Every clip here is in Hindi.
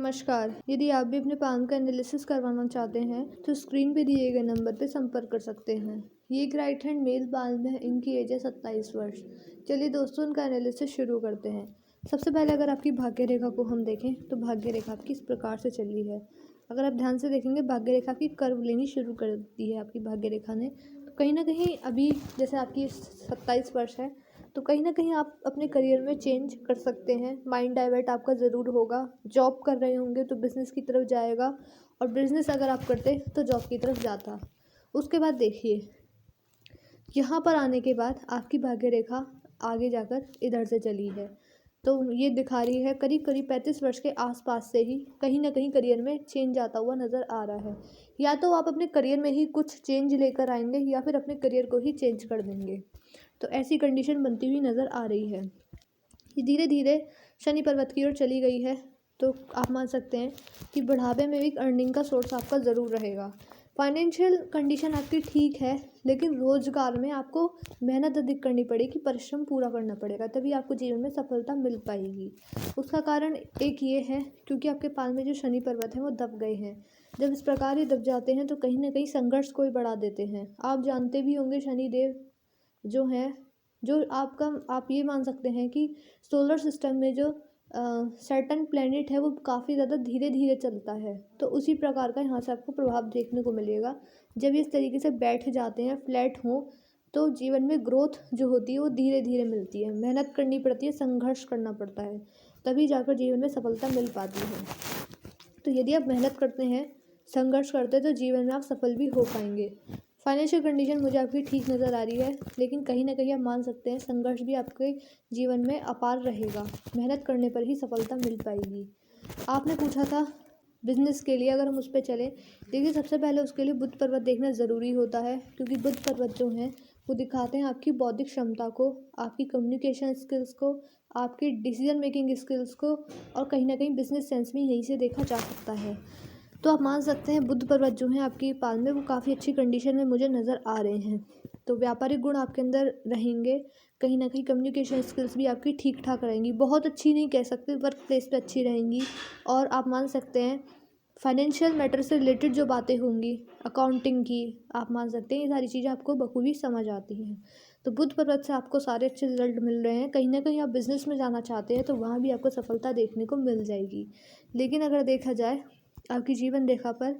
नमस्कार। यदि आप भी अपने पाम का एनालिसिस करवाना चाहते हैं तो स्क्रीन पे दिए गए नंबर पे संपर्क कर सकते हैं। ये एक राइट हैंड मेल पाल्म है, इनकी एज है 27 वर्ष। चलिए दोस्तों, उनका एनालिसिस शुरू करते हैं। सबसे पहले अगर आपकी भाग्य रेखा को हम देखें तो भाग्य रेखा आपकी इस प्रकार से चली है। अगर आप ध्यान से देखेंगे, भाग्य रेखा की कर्व लेनी शुरू कर दी है आपकी भाग्य रेखा ने। तो कहीं ना कहीं अभी जैसे आपकी 27 वर्ष है, तो कहीं ना कहीं आप अपने करियर में चेंज कर सकते हैं। माइंड डाइवर्ट आपका ज़रूर होगा। जॉब कर रहे होंगे तो बिज़नेस की तरफ जाएगा, और बिज़नेस अगर आप करते तो जॉब की तरफ जाता। उसके बाद देखिए, यहाँ पर आने के बाद आपकी भाग्य रेखा आगे जाकर इधर से चली है। तो ये दिखा रही है करीब करीब 35 वर्ष के आसपास से ही कहीं ना कहीं करियर में चेंज आता हुआ नज़र आ रहा है। या तो आप अपने करियर में ही कुछ चेंज लेकर आएंगे या फिर अपने करियर को ही चेंज कर देंगे। तो ऐसी कंडीशन बनती हुई नज़र आ रही है। ये धीरे धीरे शनि पर्वत की ओर चली गई है, तो आप मान सकते हैं कि बुढ़ापे में भी अर्निंग का सोर्स आपका ज़रूर रहेगा। फाइनेंशियल कंडीशन आपकी ठीक है, लेकिन रोज़गार में आपको मेहनत अधिक करनी पड़ेगी, परिश्रम पूरा करना पड़ेगा, तभी आपको जीवन में सफलता मिल पाएगी। उसका कारण एक ये है क्योंकि आपके पाल में जो शनि पर्वत है वो दब गए हैं। जब इस प्रकार ये दब जाते हैं तो कहीं ना कहीं संघर्ष को ही बढ़ा देते हैं। आप जानते भी होंगे, शनिदेव जो है, जो आप ये मान सकते हैं कि सोलर सिस्टम में जो सैटर्न प्लैनेट है वो काफ़ी ज़्यादा धीरे धीरे चलता है। तो उसी प्रकार का यहाँ से आपको प्रभाव देखने को मिलेगा। जब ये इस तरीके से बैठ जाते हैं, फ्लैट हों, तो जीवन में ग्रोथ जो होती है वो धीरे धीरे मिलती है। मेहनत करनी पड़ती है, संघर्ष करना पड़ता है, तभी जाकर जीवन में सफलता मिल पाती है। तो यदि आप मेहनत करते हैं, संघर्ष करते हैं, तो जीवन में आप सफल भी हो पाएंगे। फाइनेंशियल कंडीशन मुझे आपकी ठीक नज़र आ रही है, लेकिन कहीं ना कहीं आप मान सकते हैं संघर्ष भी आपके जीवन में अपार रहेगा। मेहनत करने पर ही सफलता मिल पाएगी। आपने पूछा था बिजनेस के लिए, अगर हम उस पर चलें, देखिए सबसे पहले उसके लिए बुध पर्वत देखना ज़रूरी होता है, क्योंकि बुध पर्वत जो हैं वो दिखाते हैं आपकी बौद्धिक क्षमता को, आपकी कम्युनिकेशन स्किल्स को, आपकी डिसीजन मेकिंग स्किल्स को, और कहीं ना कहीं बिजनेस सेंस भी यहीं से देखा जा सकता है। तो आप मान सकते हैं बुध पर्वत जो हैं आपकी पाल में वो काफ़ी अच्छी कंडीशन में मुझे नज़र आ रहे हैं। तो व्यापारिक गुण आपके अंदर रहेंगे, कहीं ना कहीं कम्युनिकेशन स्किल्स भी आपकी ठीक ठाक रहेंगी। बहुत अच्छी नहीं कह सकते, वर्क प्लेस पे अच्छी रहेंगी। और आप मान सकते हैं फाइनेंशियल मैटर से रिलेटेड जो बातें होंगी, अकाउंटिंग की, आप मान सकते हैं ये सारी चीज़ें आपको बखूबी समझ आती हैं। तो बुध पर्वत से आपको सारे अच्छे रिजल्ट मिल रहे हैं। कहीं ना कहीं आप बिज़नेस में जाना चाहते हैं तो वहाँ भी आपको सफलता देखने को मिल जाएगी। लेकिन अगर देखा जाए आपकी जीवन रेखा पर,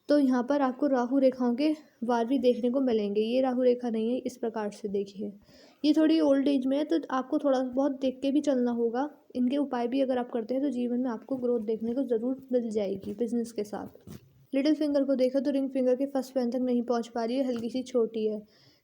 तो यहाँ पर आपको राहु रेखाओं के वार भी देखने को मिलेंगे। ये राहु रेखा नहीं है, इस प्रकार से देखिए। ये थोड़ी ओल्ड एज में है, तो आपको थोड़ा बहुत देख के भी चलना होगा। इनके उपाय भी अगर आप करते हैं तो जीवन में आपको ग्रोथ देखने को ज़रूर मिल जाएगी बिजनेस के साथ। लिटिल फिंगर को देखो तो रिंग फिंगर के फर्स्ट पैन तक नहीं पहुँच पा रही है, हल्की सी छोटी है।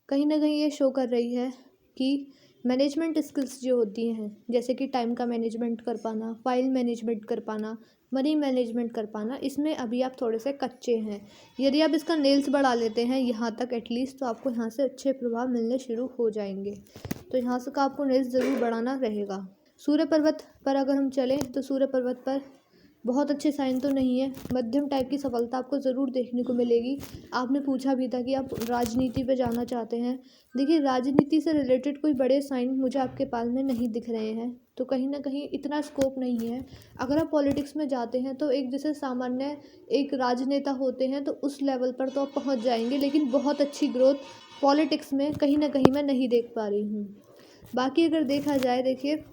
कहीं ना कहीं ये शो कर रही है कि मैनेजमेंट स्किल्स जो होती हैं, जैसे कि टाइम का मैनेजमेंट कर पाना, फाइल मैनेजमेंट कर पाना, मनी मैनेजमेंट कर पाना, इसमें अभी आप थोड़े से कच्चे हैं। यदि आप इसका नेल्स बढ़ा लेते हैं यहाँ तक एटलीस्ट, तो आपको यहाँ से अच्छे प्रभाव मिलने शुरू हो जाएंगे। तो यहाँ से का आपको नेल्स ज़रूर बढ़ाना रहेगा। सूर्य पर्वत पर अगर हम चलें तो सूर्य पर्वत पर बहुत अच्छे साइन तो नहीं है, मध्यम टाइप की सफलता आपको ज़रूर देखने को मिलेगी। आपने पूछा भी था कि आप राजनीति पे जाना चाहते हैं। देखिए, राजनीति से रिलेटेड कोई बड़े साइन मुझे आपके पाल में नहीं दिख रहे हैं, तो कहीं ना कहीं इतना स्कोप नहीं है। अगर आप पॉलिटिक्स में जाते हैं तो एक जैसे सामान्य एक राजनेता होते हैं तो उस लेवल पर तो आप पहुंच जाएंगे, लेकिन बहुत अच्छी ग्रोथ पॉलिटिक्स में कहीं ना कहीं मैं नहीं देख पा रही हूँ। बाकी अगर देखा जाए, देखिए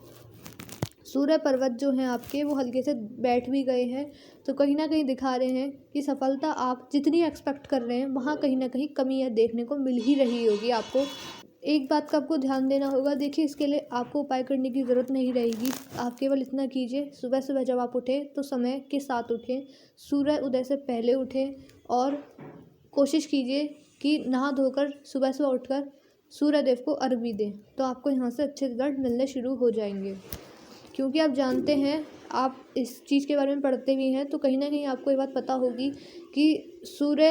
सूर्य पर्वत जो हैं आपके वो हल्के से बैठ भी गए हैं, तो कहीं ना कहीं दिखा रहे हैं कि सफलता आप जितनी एक्सपेक्ट कर रहे हैं वहाँ कहीं ना कहीं कमी है देखने को मिल ही रही होगी आपको। एक बात का आपको ध्यान देना होगा, देखिए इसके लिए आपको उपाय करने की ज़रूरत नहीं रहेगी। आप केवल इतना कीजिए, सुबह सुबह जब आप उठें तो समय के साथ उठें, सूर्य उदय से पहले उठें, और कोशिश कीजिए कि नहा धोकर सुबह सुबह उठकर सूर्य देव को अर्घ भी दें, तो आपको यहाँ से अच्छे रिजल्ट मिलने शुरू हो जाएंगे। क्योंकि आप जानते हैं, आप इस चीज़ के बारे में पढ़ते भी हैं, तो कहीं ना कहीं आपको ये बात पता होगी कि सूर्य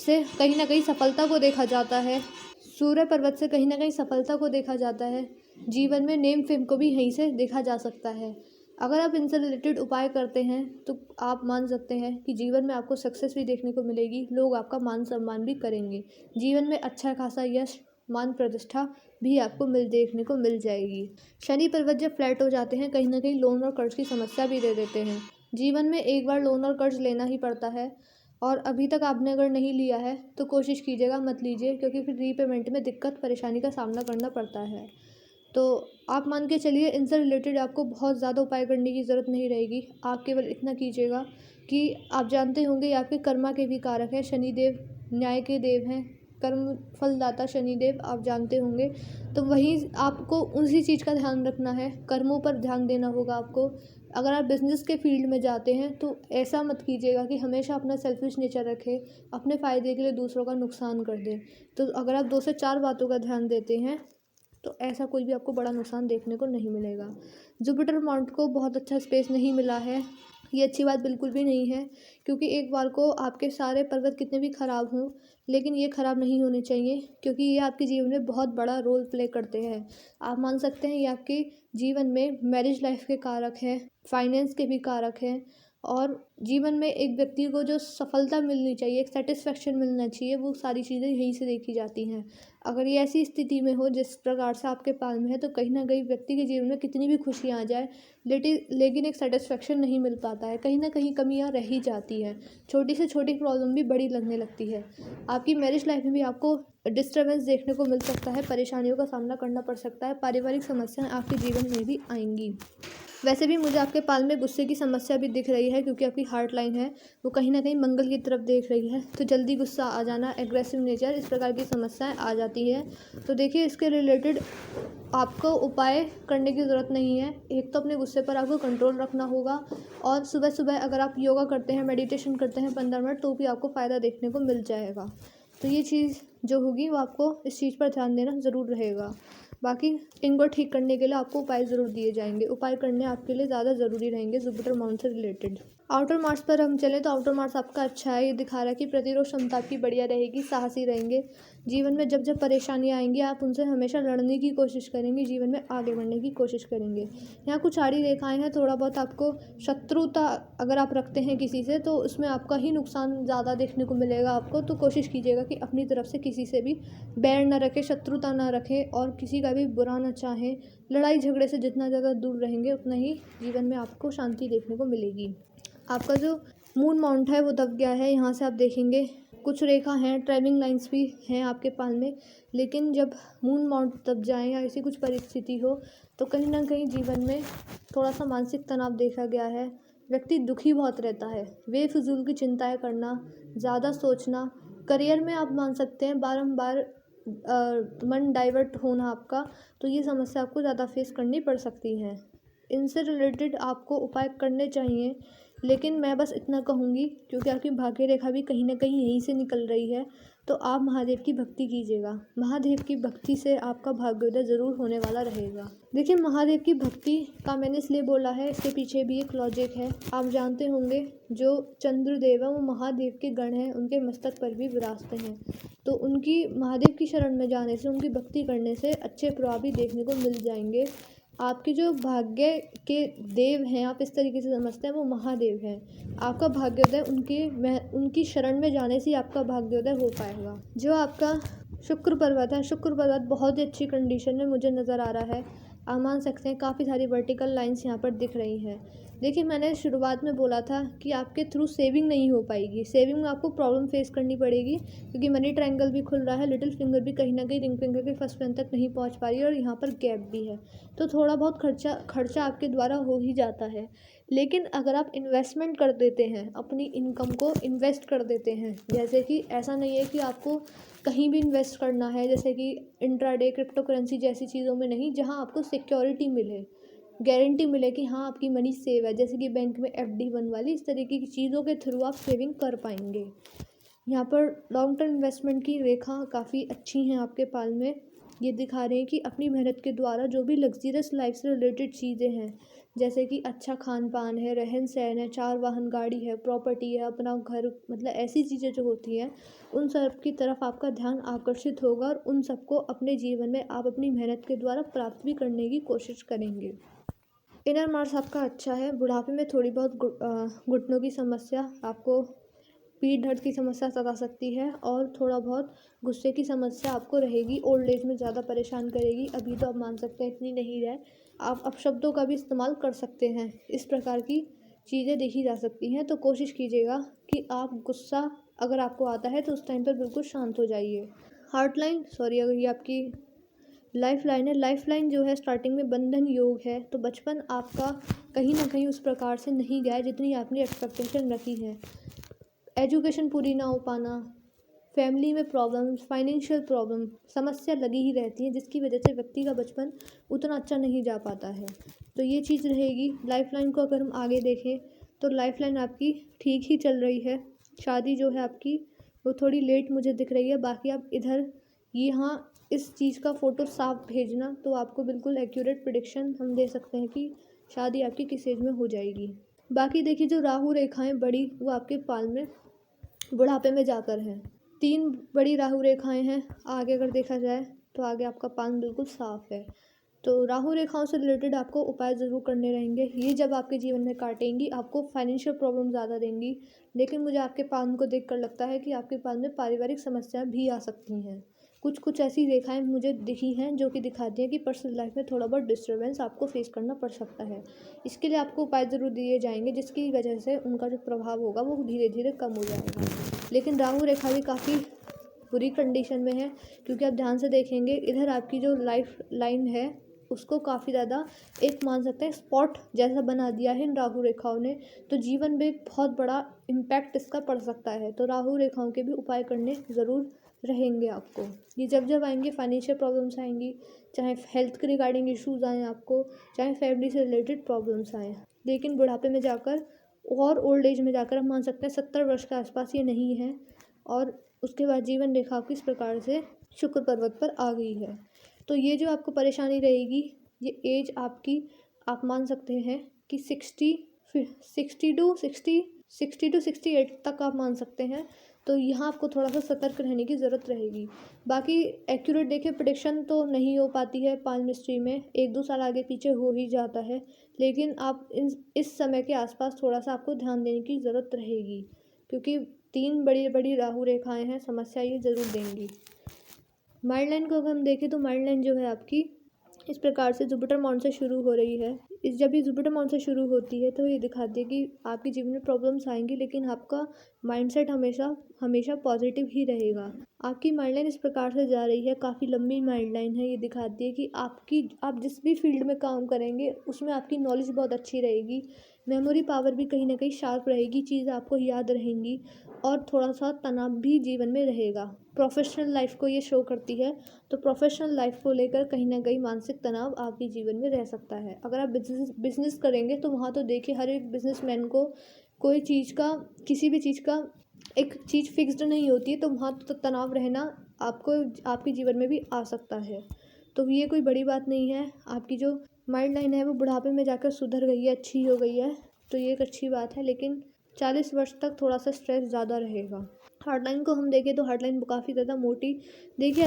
से कहीं ना कहीं सफलता को देखा जाता है। सूर्य पर्वत से कहीं ना कहीं सफलता को देखा जाता है। जीवन में नेम फेम को भी यहीं से देखा जा सकता है। अगर आप इनसे रिलेटेड उपाय करते हैं तो आप मान सकते हैं कि जीवन में आपको सक्सेस भी देखने को मिलेगी, लोग आपका मान सम्मान भी करेंगे। जीवन में अच्छा खासा यश, मान प्रतिष्ठा भी आपको देखने को मिल जाएगी। शनि पर्वत जब फ्लैट हो जाते हैं, कहीं ना कहीं लोन और कर्ज की समस्या भी दे देते हैं। जीवन में एक बार लोन और कर्ज लेना ही पड़ता है, और अभी तक आपने अगर नहीं लिया है तो कोशिश कीजिएगा मत लीजिए, क्योंकि फिर रीपेमेंट में दिक्कत परेशानी का सामना करना पड़ता है। तो आप मान के चलिए इनसे रिलेटेड आपको बहुत ज़्यादा उपाय करने की ज़रूरत नहीं रहेगी। आप केवल इतना कीजिएगा कि आप जानते होंगे ये आपके कर्मा के भी कारक हैं। शनिदेव न्याय के देव हैं, कर्म फलदाता शनिदेव आप जानते होंगे। तो वहीं आपको उसी चीज़ का ध्यान रखना है, कर्मों पर ध्यान देना होगा आपको। अगर आप बिज़नेस के फील्ड में जाते हैं तो ऐसा मत कीजिएगा कि हमेशा अपना सेल्फिश नेचर रखें, अपने फ़ायदे के लिए दूसरों का नुकसान कर दें। तो अगर आप 2 से 4 बातों का ध्यान देते हैं तो ऐसा कोई भी आपको बड़ा नुकसान देखने को नहीं मिलेगा। जुपिटर माउंट को बहुत अच्छा स्पेस नहीं मिला है, ये अच्छी बात बिल्कुल भी नहीं है, क्योंकि एक बार को आपके सारे पर्वत कितने भी ख़राब हों, लेकिन ये ख़राब नहीं होने चाहिए, क्योंकि ये आपके जीवन में बहुत बड़ा रोल प्ले करते हैं। आप मान सकते हैं ये आपके जीवन में मैरिज लाइफ के कारक हैं, फाइनेंस के भी कारक हैं, और जीवन में एक व्यक्ति को जो सफलता मिलनी चाहिए, एक सेटिस्फेक्शन मिलना चाहिए, वो सारी चीज़ें यहीं से देखी जाती हैं। अगर ये ऐसी स्थिति में हो जिस प्रकार से आपके पाल में है, तो कहीं ना कहीं व्यक्ति के जीवन में कितनी भी खुशियाँ आ जाए, लेकिन एक सेटिस्फेक्शन नहीं मिल पाता है, कहीं ना कहीं कमियाँ रह ही जाती हैं। छोटी से छोटी प्रॉब्लम भी बड़ी लगने लगती है। आपकी मैरिज लाइफ में भी आपको डिस्टर्बेंस देखने को मिल सकता है, परेशानियों का सामना करना पड़ सकता है, पारिवारिक समस्याएं आपके जीवन में भी आएंगी। वैसे भी मुझे आपके पाल में गुस्से की समस्या भी दिख रही है, क्योंकि आपकी हार्ट लाइन है वो कहीं ना कहीं मंगल की तरफ देख रही है। तो जल्दी गुस्सा आ जाना, एग्रेसिव नेचर, इस प्रकार की समस्याएं आ जाती है। तो देखिए इसके रिलेटेड आपको उपाय करने की ज़रूरत नहीं है। एक तो अपने गुस्से पर आपको कंट्रोल रखना होगा, और सुबह सुबह अगर आप योगा करते हैं, मेडिटेशन करते हैं 15 मिनट, तो भी आपको फ़ायदा देखने को मिल जाएगा। तो ये चीज़ जो होगी वो आपको इस चीज़ पर ध्यान देना ज़रूर रहेगा। बाकी इनको ठीक करने के लिए आपको उपाय ज़रूर दिए जाएंगे, उपाय करने आपके लिए ज़्यादा ज़रूरी रहेंगे जुपिटर माउंट से रिलेटेड। आउटर मार्स पर हम चलें तो आउटर मार्स आपका अच्छा है, ये दिखा रहा है कि प्रतिरोध क्षमता आपकी बढ़िया रहेगी, साहसी रहेंगे। जीवन में जब जब परेशानियाँ आएंगी आप उनसे हमेशा लड़ने की कोशिश करेंगे, जीवन में आगे बढ़ने की कोशिश करेंगे। यहाँ कुछ आड़ी रेखाएं हैं, थोड़ा बहुत आपको शत्रुता अगर आप रखते हैं किसी से तो उसमें आपका ही नुकसान ज़्यादा देखने को मिलेगा आपको। तो कोशिश कीजिएगा कि अपनी तरफ से किसी से भी बैर ना रखें, शत्रुता ना रखें, और किसी का भी बुरा ना चाहें। लड़ाई झगड़े से जितना ज़्यादा दूर रहेंगे उतना ही जीवन में आपको शांति देखने को मिलेगी। आपका जो मून माउंट है वो दब गया है, यहाँ से आप देखेंगे कुछ रेखा हैं, ट्रैवलिंग लाइंस भी हैं आपके पाल में। लेकिन जब मून माउंट दब जाए या ऐसी कुछ परिस्थिति हो तो कहीं ना कहीं जीवन में थोड़ा सा मानसिक तनाव देखा गया है। व्यक्ति दुखी बहुत रहता है, बेफिजूल की चिंताएं करना, ज़्यादा सोचना, करियर में आप मान सकते हैं बारंबार मन डाइवर्ट होना आपका, तो ये समस्या आपको ज़्यादा फेस करनी पड़ सकती है। इनसे रिलेटेड आपको उपाय करने चाहिए, लेकिन मैं बस इतना कहूँगी क्योंकि आपकी भाग्य रेखा भी कहीं ना कहीं यहीं से निकल रही है, तो आप महादेव की भक्ति कीजिएगा। महादेव की भक्ति से आपका भाग्योदय ज़रूर होने वाला रहेगा। देखिए महादेव की भक्ति का मैंने इसलिए बोला है, इसके पीछे भी एक लॉजिक है। आप जानते होंगे जो चंद्रदेव है वो महादेव के गण हैं, उनके मस्तक पर भी विराजते हैं। तो उनकी महादेव की शरण में जाने से, उनकी भक्ति करने से अच्छे प्रभाव भी देखने को मिल जाएंगे। आपके जो भाग्य के देव हैं, आप इस तरीके से समझते हैं, वो महादेव हैं। आपका भाग्योदय उनकी शरण में जाने से ही आपका भाग्योदय हो पाएगा। जो आपका शुक्र पर्वत है, शुक्र पर्वत बहुत ही अच्छी कंडीशन में मुझे नज़र आ रहा है। आप मान सकते हैं काफ़ी सारी वर्टिकल लाइंस यहाँ पर दिख रही हैं। देखिए मैंने शुरुआत में बोला था कि आपके थ्रू सेविंग नहीं हो पाएगी, सेविंग में आपको प्रॉब्लम फेस करनी पड़ेगी, क्योंकि मनी ट्रायंगल भी खुल रहा है, लिटिल फिंगर भी कहीं ना कहीं रिंग फिंगर के फर्स्ट पेन तक नहीं पहुंच पा रही है, और यहाँ पर गैप भी है। तो थोड़ा बहुत खर्चा आपके द्वारा हो ही जाता है। लेकिन अगर आप इन्वेस्टमेंट कर देते हैं, अपनी इनकम को इन्वेस्ट कर देते हैं, जैसे कि ऐसा नहीं है कि आपको कहीं भी इन्वेस्ट करना है, जैसे कि इंट्राडे क्रिप्टो करेंसी जैसी चीज़ों में नहीं, जहां आपको सिक्योरिटी मिले, गारंटी मिले कि हाँ आपकी मनी सेव है, जैसे कि बैंक में FD1 वाली, इस तरीके की चीज़ों के थ्रू आप सेविंग कर पाएंगे। यहाँ पर लॉन्ग टर्म इन्वेस्टमेंट की रेखा काफ़ी अच्छी हैं आपके पाल में। ये दिखा रहे हैं कि अपनी मेहनत के द्वारा जो भी लग्जरियस लाइफ से रिलेटेड चीज़ें हैं, जैसे कि अच्छा खान पान है, रहन सहन है, 4 वाहन गाड़ी है, प्रॉपर्टी है, अपना घर, मतलब ऐसी चीज़ें जो होती हैं उन सब की तरफ आपका ध्यान आकर्षित होगा, और उन सबको अपने जीवन में आप अपनी मेहनत के द्वारा प्राप्त भी करने की कोशिश करेंगे। इनर मार्स आपका अच्छा है। बुढ़ापे में थोड़ी बहुत घुटनों की समस्या, आपको पीठ दर्द की समस्या सता सकती है, और थोड़ा बहुत गुस्से की समस्या आपको रहेगी, ओल्ड एज में ज़्यादा परेशान करेगी। अभी तो आप मान सकते हैं इतनी नहीं है, आप अपशब्दों का भी इस्तेमाल कर सकते हैं। इस प्रकार की चीज़ें देखी जा सकती हैं। तो कोशिश कीजिएगा कि आप गुस्सा अगर आपको आता है तो उस टाइम पर बिल्कुल शांत हो जाइए। हार्ट लाइन सॉरी अगर ये आपकी लाइफ लाइन है। लाइफ लाइन जो है स्टार्टिंग में बंधन योग है, तो बचपन आपका कहीं ना कहीं उस प्रकार से नहीं गया जितनी आपने एक्सपेक्टेशन रखी है। एजुकेशन पूरी ना हो पाना, फैमिली में प्रॉब्लम्स, फाइनेंशियल प्रॉब्लम, समस्या लगी ही रहती है जिसकी वजह से व्यक्ति का बचपन उतना अच्छा नहीं जा पाता है। तो ये चीज़ रहेगी। लाइफ लाइन को अगर हम आगे देखें तो लाइफ लाइन आपकी ठीक ही चल रही है। शादी जो है आपकी वो थोड़ी लेट मुझे दिख रही है। बाकी आप इधर यहाँ इस चीज़ का फ़ोटो साफ भेजना तो आपको बिल्कुल एक्यूरेट प्रेडिक्शन हम दे सकते हैं कि शादी आपकी किस एज में हो जाएगी। बाकी देखिए जो राहु रेखाएं बड़ी वो आपके पाल में बुढ़ापे में जाकर हैं। 3 बड़ी राहु रेखाएं हैं। आगे अगर देखा जाए तो आगे आपका पान बिल्कुल साफ है। तो राहु रेखाओं से रिलेटेड आपको उपाय ज़रूर करने रहेंगे। ये जब आपके जीवन में काटेंगी आपको फाइनेंशियल प्रॉब्लम ज़्यादा देंगी, लेकिन मुझे आपके पान को देखकर लगता है कि आपके पान में पारिवारिक समस्याएं भी आ सकती हैं। कुछ ऐसी रेखाएं मुझे दिखी हैं जो कि दिखाती हैं कि पर्सनल लाइफ में थोड़ा बहुत डिस्टर्बेंस आपको फेस करना पड़ सकता है। इसके लिए आपको उपाय ज़रूर दिए जाएंगे जिसकी वजह से उनका जो प्रभाव होगा वो धीरे धीरे कम हो जाएगा। लेकिन राहु रेखा भी काफ़ी बुरी कंडीशन में है, क्योंकि आप ध्यान से देखेंगे इधर आपकी जो लाइफ लाइन है उसको काफ़ी ज़्यादा एक मान सकते हैं स्पॉट जैसा बना दिया है इन राहु रेखाओं ने। तो जीवन में एक बहुत बड़ा इम्पैक्ट इसका पड़ सकता है। तो राहु रेखाओं के भी उपाय करने ज़रूर रहेंगे आपको। ये जब आएंगे फाइनेंशियल प्रॉब्लम्स आएंगी, चाहे हेल्थ के रिगार्डिंग इश्यूज़ आएँ आपको, चाहे फैमिली से रिलेटेड प्रॉब्लम्स आएँ। लेकिन बुढ़ापे में जाकर और ओल्ड एज में जाकर हम मान सकते हैं 70 वर्ष के आसपास ये नहीं है। और उसके बाद जीवन रेखा किस प्रकार से शुक्र पर्वत पर आ गई है। तो ये जो आपको परेशानी रहेगी, ये एज आपकी आप मान सकते हैं कि 60 टू 68 तक आप मान सकते हैं। तो यहाँ आपको थोड़ा सा सतर्क रहने की ज़रूरत रहेगी। बाकी एक्यूरेट देखिए प्रेडिक्शन तो नहीं हो पाती है पाल्मिस्ट्री में, 1-2 साल आगे पीछे हो ही जाता है। लेकिन आप इस समय के आसपास थोड़ा सा आपको ध्यान देने की ज़रूरत रहेगी, क्योंकि 3 बड़ी बड़ी राहु रेखाएं हैं, समस्या ये ज़रूर देंगी। माइल्ड लाइन को अगर हम देखें तो माइल्ड लाइन जो है आपकी इस प्रकार से जुपिटर माउंट से शुरू हो रही है। जब ये जुपिटर माउंट से शुरू होती है तो ये दिखाती है कि आपके जीवन में प्रॉब्लम्स आएंगी, लेकिन आपका माइंडसेट हमेशा पॉजिटिव ही रहेगा। आपकी माइंड लाइन इस प्रकार से जा रही है, काफ़ी लंबी माइंड लाइन है। ये दिखाती है कि आप जिस भी फील्ड में काम करेंगे उसमें आपकी नॉलेज बहुत अच्छी रहेगी, मेमोरी पावर भी कहीं ना कहीं शार्प रहेगी, चीज़ आपको याद रहेंगी और थोड़ा सा तनाव भी जीवन में रहेगा। प्रोफेशनल लाइफ को ये शो करती है, तो प्रोफेशनल लाइफ को लेकर कहीं ना कहीं मानसिक तनाव आपके जीवन में रह सकता है। अगर आप बिजनेस करेंगे तो वहाँ तो देखिए हर एक बिजनेसमैन को कोई चीज़ का, किसी भी चीज़ का एक चीज़ फिक्स्ड नहीं होती है, तो वहाँ तो तनाव रहना आपको आपके जीवन में भी आ सकता है। तो ये कोई बड़ी बात नहीं है। आपकी जो माइंड लाइन है वो बुढ़ापे में जाकर सुधर गई है, अच्छी हो गई है, तो ये एक अच्छी बात है। लेकिन 40 वर्ष तक थोड़ा सा स्ट्रेस ज़्यादा रहेगा। हार्ट लाइन को हम देखें तो हार्ट लाइन काफ़ी ज़्यादा मोटी, देखिए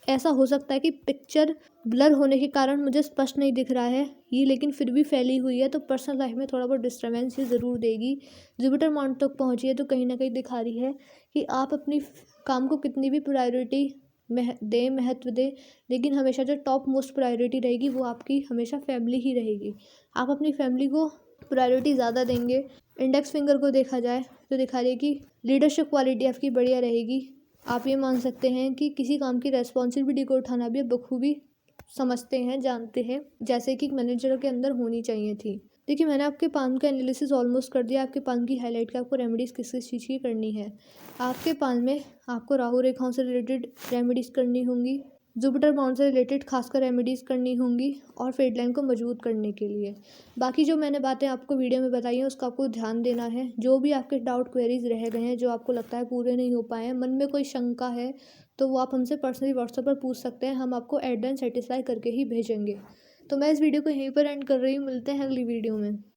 ऐसा हो सकता है कि पिक्चर ब्लर होने के कारण मुझे स्पष्ट नहीं दिख रहा है ये, लेकिन फिर भी फैली हुई है, तो पर्सनल लाइफ में थोड़ा बहुत डिस्टर्बेंस ये ज़रूर देगी। जुपिटर माउंट तक पहुँची है तो कहीं ना कहीं दिखा रही है कि आप अपनी काम को कितनी भी प्रायोरिटी महत्व दें, लेकिन हमेशा जो टॉप मोस्ट प्रायोरिटी रहेगी वो आपकी हमेशा फैमिली ही रहेगी। आप अपनी फैमिली को प्रायोरिटी ज़्यादा देंगे। इंडेक्स फिंगर को देखा जाए तो दिखा रही है कि लीडरशिप क्वालिटी आपकी बढ़िया रहेगी। आप ये मान सकते हैं कि किसी काम की रेस्पॉन्सिबिलिटी को उठाना भी बखूबी समझते हैं, जानते हैं, जैसे कि मैनेजर के अंदर होनी चाहिए थी। देखिए मैंने आपके पान का एनालिसिस ऑलमोस्ट कर दिया। आपके पान की हाईलाइट का आपको रेमेडीज़ किस किस चीज़ की करनी है। आपके पान में आपको राहु रेखाओं से रिलेटेड रेमेडीज़ करनी होंगी, जुपिटर माउंट से रिलेटेड खासकर रेमेडीज़ करनी होंगी और फेड लाइन को मजबूत करने के लिए। बाकी जो मैंने बातें आपको वीडियो में बताई हैं उसका आपको ध्यान देना है। जो भी आपके डाउट क्वेरीज रह गए हैं, जो आपको लगता है पूरे नहीं हो पाए हैं, मन में कोई शंका है, तो वो आप हमसे पर्सनली व्हाट्सएप पर पूछ सकते हैं। हम आपको एड एंड सेटिस्फाई करके ही भेजेंगे। तो मैं इस वीडियो को यहीं पर एंड कर रही हूँ। मिलते हैं अगली वीडियो में।